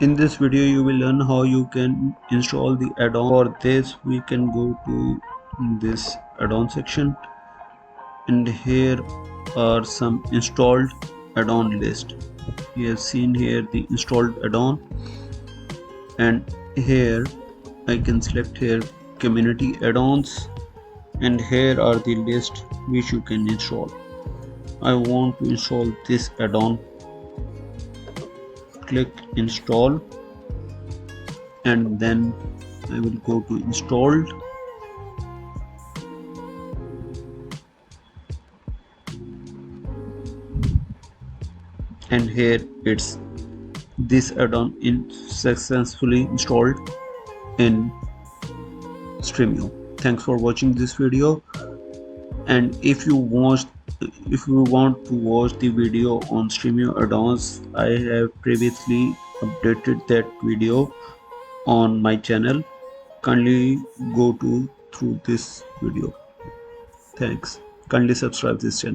In this video you will learn how you can install the add-on. For this we can go to this add-on section, and here are some installed add-on list. We have seen here the installed add-on, and here I can select here community add-ons, and here are the list which you can install. I want to install this add-on. Click install, and then I will go to installed, and here it's this add-on is successfully installed in Stremio. Thanks for watching this video, and if you want to watch the video on Stremio add-ons, I have previously updated that video on my channel. Kindly go to through this video. Thanks. Kindly subscribe this channel.